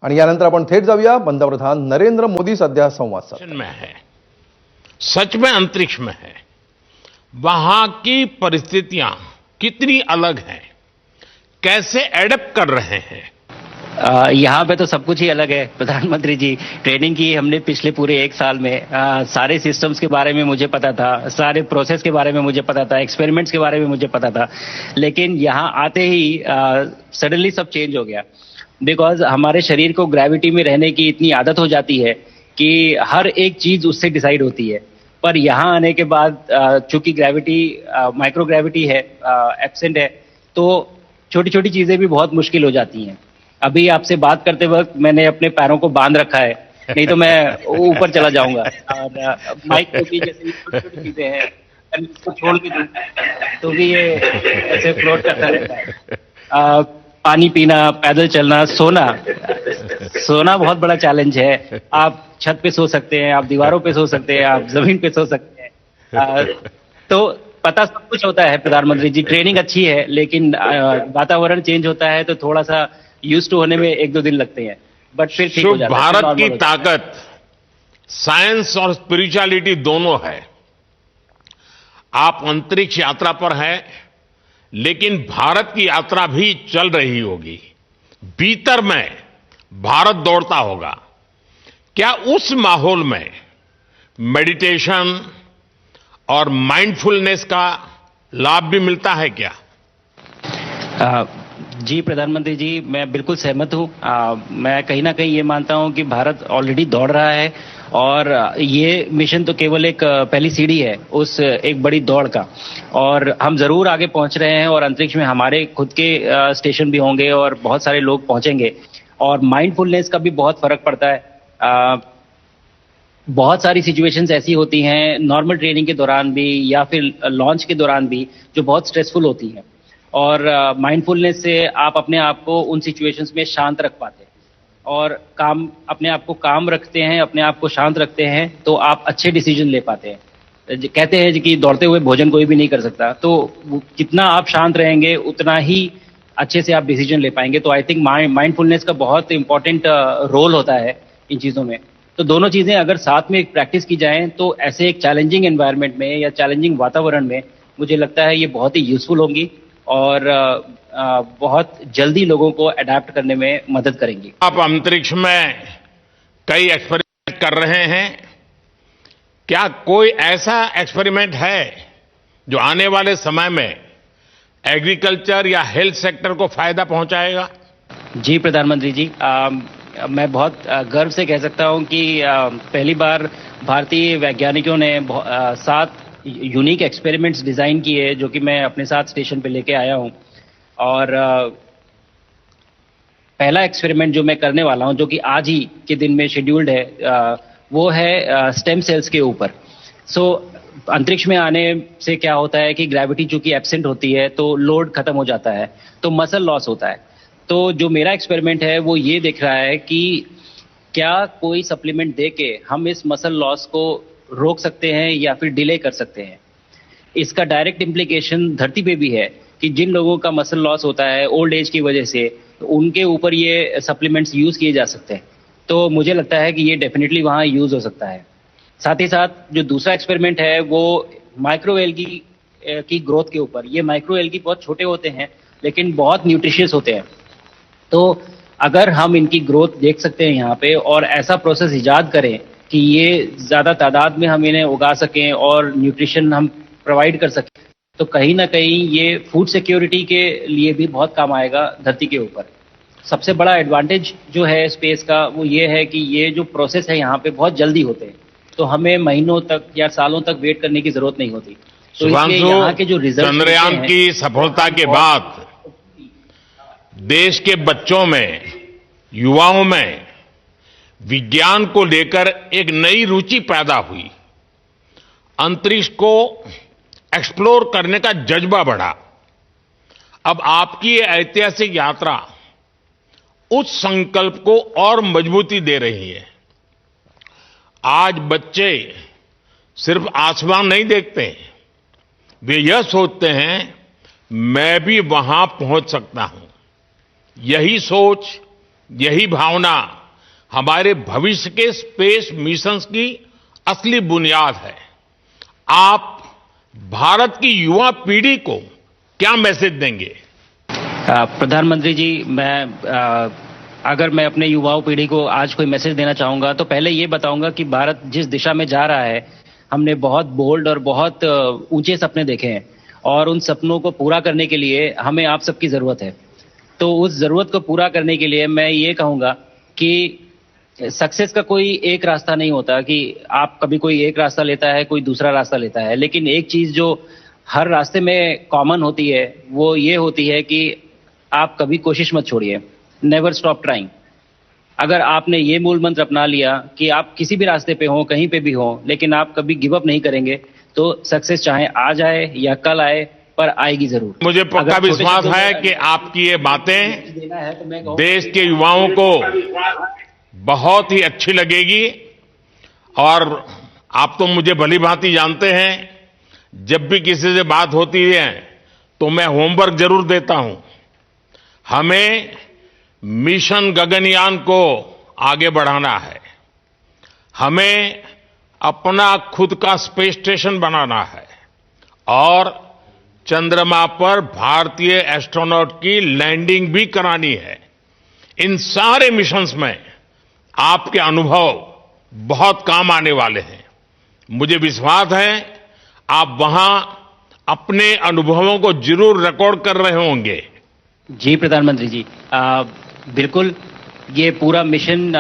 आणि यानंतर आपण थेट जाऊया पंतप्रधान नरेंद्र मोदी सध्या संवाद साधतात. में है, सच में अंतरिक्ष में है, वहां की परिस्थितियां कितनी अलग हैं, कैसे एडप्ट कर रहे हैं. यहाँ पे तो सब कुछ ही अलग है प्रधानमंत्री जी. ट्रेनिंग की हमने पिछले पूरे एक साल में. सारे सिस्टम्स के बारे में मुझे पता था, सारे प्रोसेस के बारे में मुझे पता था, एक्सपेरिमेंट्स के बारे में मुझे पता था, लेकिन यहाँ आते ही सडनली सब चेंज हो गया. बिकॉज हमारे शरीर को ग्रेविटी में रहने की इतनी आदत हो जाती है कि हर एक चीज उससे डिसाइड होती है. पर यहाँ आने के बाद चूंकि ग्रेविटी माइक्रो ग्रेविटी है, एब्सेंट है, तो छोटी छोटी चीजें भी बहुत मुश्किल हो जाती हैं. अभी आपसे बात करते वक्त मैंने अपने पैरों को बांध रखा है, नहीं तो मैं ऊपर चला जाऊंगा. और माइक पे भी जैसे छोटी छोटी चीजें हैं, इसको छोड़ के दूं तो भी ये ऐसे फ्लोट करता रहता है. पानी पीना, पैदल चलना, सोना बहुत बड़ा चैलेंज है. आप छत पे सो सकते हैं, आप दीवारों पे सो सकते हैं, आप जमीन पे सो सकते हैं. तो पता सब कुछ होता है प्रधानमंत्री जी. ट्रेनिंग अच्छी है, लेकिन वातावरण चेंज होता है तो थोड़ा सा यूज टू होने में 1-2 दिन लगते हैं, बट फिर ठीक हो जाता है. भारत की ताकत साइंस और स्पिरिचुअलिटी दोनों है. आप अंतरिक्ष यात्रा पर हैं, लेकिन भारत की यात्रा भी चल रही होगी. भीतर में भारत दौड़ता होगा. क्या उस माहौल में मेडिटेशन और माइंडफुलनेस का लाभ भी मिलता है क्या? जी प्रधानमंत्री जी, मैं बिल्कुल सहमत हूँ. मैं कहीं ना कहीं ये मानता हूँ कि भारत ऑलरेडी दौड़ रहा है, और ये मिशन तो केवल एक पहली सीढ़ी है उस एक बड़ी दौड़ का. और हम जरूर आगे पहुंच रहे हैं, और अंतरिक्ष में हमारे खुद के स्टेशन भी होंगे और बहुत सारे लोग पहुंचेंगे. और माइंडफुलनेस का भी बहुत फर्क पड़ता है. बहुत सारी सिचुएशंस ऐसी होती हैं नॉर्मल ट्रेनिंग के दौरान भी या फिर लॉन्च के दौरान भी, जो बहुत स्ट्रेसफुल होती हैं. और माइंडफुलनेस से आप अपने आप को उन सिचुएशंस में शांत रख पाते हैं, और अपने आप को काम रखते हैं, अपने आप को शांत रखते हैं, तो आप अच्छे डिसीजन ले पाते हैं. कहते हैं कि दौड़ते हुए भोजन कोई भी नहीं कर सकता, तो जितना आप शांत रहेंगे उतना ही अच्छे से आप डिसीजन ले पाएंगे. तो आई थिंक माइंडफुलनेस का बहुत इंपॉर्टेंट रोल होता है इन चीज़ों में. तो दोनों चीज़ें अगर साथ में प्रैक्टिस की जाएं तो ऐसे एक चैलेंजिंग एनवायरनमेंट में या चैलेंजिंग वातावरण में मुझे लगता है ये बहुत ही यूजफुल होंगी, और बहुत जल्दी लोगों को अडैप्ट करने में मदद करेंगी. आप अंतरिक्ष में कई एक्सपेरिमेंट कर रहे हैं. क्या कोई ऐसा एक्सपेरिमेंट है जो आने वाले समय में एग्रीकल्चर या हेल्थ सेक्टर को फायदा पहुंचाएगा? जी प्रधानमंत्री जी, मैं बहुत गर्व से कह सकता हूं कि पहली बार भारतीय वैज्ञानिकों ने 7 यूनिक एक्सपेरिमेंट्स डिजाइन किए, जो कि मैं अपने साथ स्टेशन पे लेके आया हूं. और पहला एक्सपेरिमेंट जो मैं करने वाला हूं, जो कि आज ही के दिन में शेड्यूल्ड है, वो है स्टेम सेल्स के ऊपर. सो अंतरिक्ष में आने से क्या होता है कि ग्रेविटी चूंकि एब्सेंट होती है तो लोड खत्म हो जाता है, तो मसल लॉस होता है. तो जो मेरा एक्सपेरिमेंट है वो ये देख रहा है कि क्या कोई सप्लीमेंट दे के हम इस मसल लॉस को रोक सकते हैं या फिर डिले कर सकते हैं. इसका डायरेक्ट इम्प्लीकेशन धरती पे भी है कि जिन लोगों का मसल लॉस होता है ओल्ड एज की वजह से, तो उनके ऊपर ये सप्लीमेंट्स यूज किए जा सकते हैं. तो मुझे लगता है कि ये डेफिनेटली वहाँ यूज हो सकता है. साथ ही साथ जो दूसरा एक्सपेरिमेंट है वो माइक्रो एल्गी की ग्रोथ के ऊपर. ये माइक्रो एल्गी बहुत छोटे होते हैं लेकिन बहुत न्यूट्रिशियस होते हैं. तो अगर हम इनकी ग्रोथ देख सकते हैं यहाँ पे, और ऐसा प्रोसेस इजाद करें कि ये ज्यादा तादाद में हम इन्हें उगा सकें और न्यूट्रिशन हम प्रोवाइड कर सकें, तो कहीं ना कहीं ये फूड सिक्योरिटी के लिए भी बहुत काम आएगा धरती के ऊपर. सबसे बड़ा एडवांटेज जो है स्पेस का वो ये है कि ये जो प्रोसेस है यहाँ पे बहुत जल्दी होते हैं, तो हमें महीनों तक या सालों तक वेट करने की जरूरत नहीं होती. तो इसलिए यहाँ के जो रिजल्ट चंद्रयान की सफलता के बाद देश के बच्चों में, युवाओं में विज्ञान को लेकर एक नई रुचि पैदा हुई. अंतरिक्ष को एक्सप्लोर करने का जज्बा बढ़ा. अब आपकी ये ऐतिहासिक यात्रा उस संकल्प को और मजबूती दे रही है. आज बच्चे सिर्फ आसमान नहीं देखते, वे यह सोचते हैं मैं भी वहां पहुंच सकता हूं. यही सोच यही भावना हमारे भविष्य के स्पेस मिशंस की असली बुनियाद है। आप भारत की युवा पीढ़ी को क्या मैसेज देंगे? प्रधानमंत्री जी, अगर मैं अपने युवाओं पीढ़ी को आज कोई मैसेज देना चाहूंगा तो पहले ये बताऊंगा कि भारत जिस दिशा में जा रहा है, हमने बहुत बोल्ड और बहुत ऊंचे सपने देखे हैं और उन सपनों को पूरा करने के लिए हमें आप सबकी जरूरत है। तो उस जरूरत को पूरा करने के लिए मैं ये कहूंगा कि सक्सेस का कोई एक रास्ता नहीं होता कि आप कभी कोई एक रास्ता लेता है, कोई दूसरा रास्ता लेता है, लेकिन एक चीज जो हर रास्ते में कॉमन होती है वो ये होती है कि आप कभी कोशिश मत छोड़िए, नेवर स्टॉप ट्राइंग। अगर आपने ये मूल मंत्र अपना लिया कि आप किसी भी रास्ते पे हो, कहीं पे भी हो, लेकिन आप कभी गिव अप नहीं करेंगे, तो सक्सेस चाहे आज आए या कल आए, पर आएगी जरूर। मुझे पक्का विश्वास है कि आपकी ये बातें देना है तो मैं देश के युवाओं को बहुत ही अच्छी लगेगी। और आप तो मुझे भली भांति जानते हैं, जब भी किसी से बात होती है तो मैं होमवर्क जरूर देता हूं। हमें मिशन गगनयान को आगे बढ़ाना है, हमें अपना खुद का स्पेस स्टेशन बनाना है और चंद्रमा पर भारतीय एस्ट्रोनॉट की लैंडिंग भी करानी है। इन सारे मिशंस में आपके अनुभव बहुत काम आने वाले हैं। मुझे विश्वास है आप वहां अपने अनुभवों को जरूर रिकॉर्ड कर रहे होंगे। जी प्रधानमंत्री जी, बिल्कुल। ये पूरा मिशन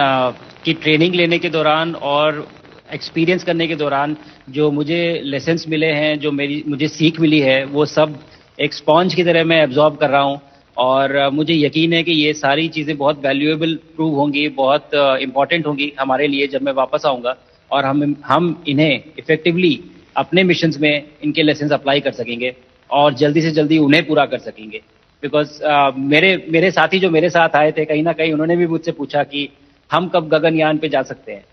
की ट्रेनिंग लेने के दौरान और एक्सपीरियंस करने के दौरान जो मुझे लेसन्स मिले हैं, जो मुझे सीख मिली है, वो सब एक स्पॉन्ज की तरह मैं एब्जॉर्ब कर रहा हूं और मुझे यकीन है कि ये सारी चीजें बहुत वैल्यूएबल प्रूव होंगी, बहुत इंपॉर्टेंट होंगी हमारे लिए जब मैं वापस आऊंगा और हम इन्हें इफेक्टिवली अपने मिशंस में इनके लेसन्स अप्लाई कर सकेंगे और जल्दी से जल्दी उन्हें पूरा कर सकेंगे। बिकॉज मेरे साथी जो मेरे साथ आए थे, कहीं ना कहीं उन्होंने भी मुझसे पूछा कि हम कब गगनयान पे जा सकते हैं,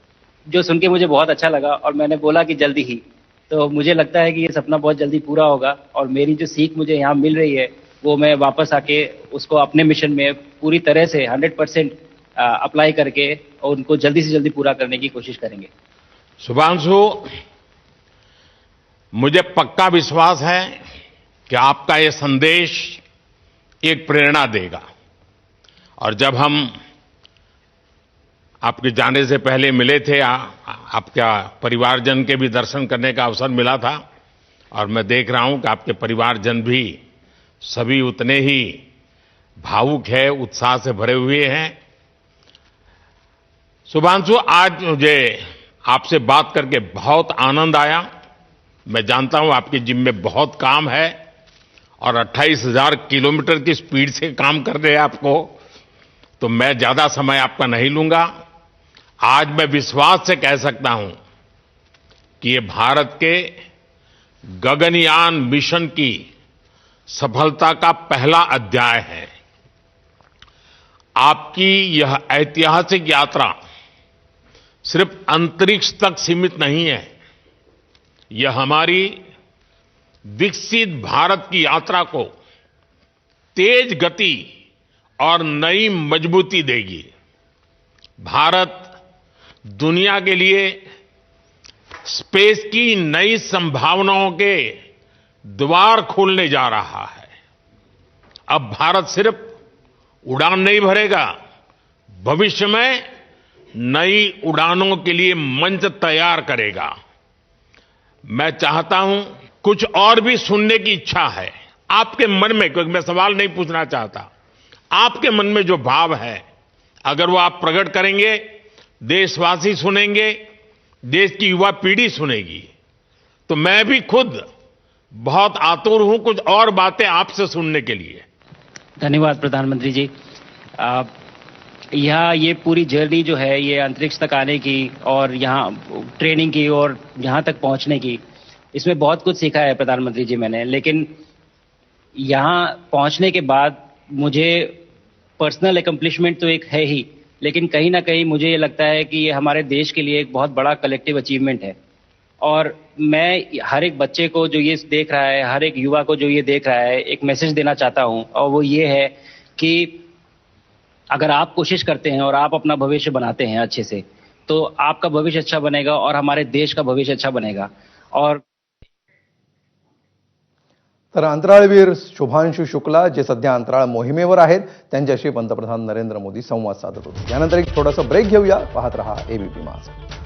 जो सुन के मुझे बहुत अच्छा लगा और मैंने बोला कि जल्दी ही। तो मुझे लगता है कि ये सपना बहुत जल्दी पूरा होगा और मेरी जो सीख मुझे यहाँ मिल रही है वो मैं वापस आके उसको अपने मिशन में पूरी तरह से 100% अप्लाई करके और उनको जल्दी से जल्दी पूरा करने की कोशिश करेंगे। शुभांशु, मुझे पक्का विश्वास है कि आपका ये संदेश एक प्रेरणा देगा। और जब हम आपके जाने से पहले मिले थे, आपका परिवारजन के भी दर्शन करने का अवसर मिला था और मैं देख रहा हूं कि आपके परिवारजन भी सभी उतने ही भावुक है, उत्साह से भरे हुए हैं। शुभांशु, आज मुझे आपसे बात करके बहुत आनंद आया। मैं जानता हूं आपकी जिम में बहुत काम है और 28,000 किलोमीटर की स्पीड से काम कर रहे हैं आपको, तो मैं ज्यादा समय आपका नहीं लूंगा। आज मैं विश्वास से कह सकता हूं कि ये भारत के गगनयान मिशन की सफलता का पहला अध्याय है। आपकी यह ऐतिहासिक यात्रा सिर्फ अंतरिक्ष तक सीमित नहीं है, यह हमारी विकसित भारत की यात्रा को तेज गति और नई मजबूती देगी। भारत दुनिया के लिए स्पेस की नई संभावनाओं के द्वार खोलने जा रहा है। अब भारत सिर्फ उड़ान नहीं भरेगा, भविष्य में नई उड़ानों के लिए मंच तैयार करेगा। मैं चाहता हूं, कुछ और भी सुनने की इच्छा है आपके मन में, क्योंकि मैं सवाल नहीं पूछना चाहता, आपके मन में जो भाव है अगर वो आप प्रकट करेंगे, देशवासी सुनेंगे, देश की युवा पीढ़ी सुनेगी, तो मैं भी खुद बहुत आतुर हूं कुछ और बातें आपसे सुनने के लिए। धन्यवाद प्रधानमंत्री जी। यहाँ ये पूरी जर्नी जो है, ये अंतरिक्ष तक आने की और यहाँ ट्रेनिंग की और यहाँ तक पहुँचने की, इसमें बहुत कुछ सीखा है प्रधानमंत्री जी मैंने। लेकिन यहाँ पहुँचने के बाद मुझे पर्सनल एकम्प्लिशमेंट तो एक है ही, लेकिन कहीं ना कहीं मुझे ये लगता है कि ये हमारे देश के लिए एक बहुत बड़ा कलेक्टिव अचीवमेंट है। और मैं हर एक बच्चे को जो ये देख रहा है, हर एक युवा को जो ये देख रहा है, एक मैसेज देना चाहता हूँ और वो ये है कि अगर आप कोशिश करते हैं और आप अपना भविष्य बनाते हैं अच्छे से, तो आपका भविष्य अच्छा बनेगा और हमारे देश का भविष्य अच्छा बनेगा. और तर अंतराळवीर शुभांशु शुक्ला जे सध्या अंतराळ मोहिमेवर आहेत त्यांच्याशी पंतप्रधान नरेंद्र मोदी संवाद साधत होते. यानंतर एक छोटासा ब्रेक घेऊया. पाहत रहा एबीपी माझा.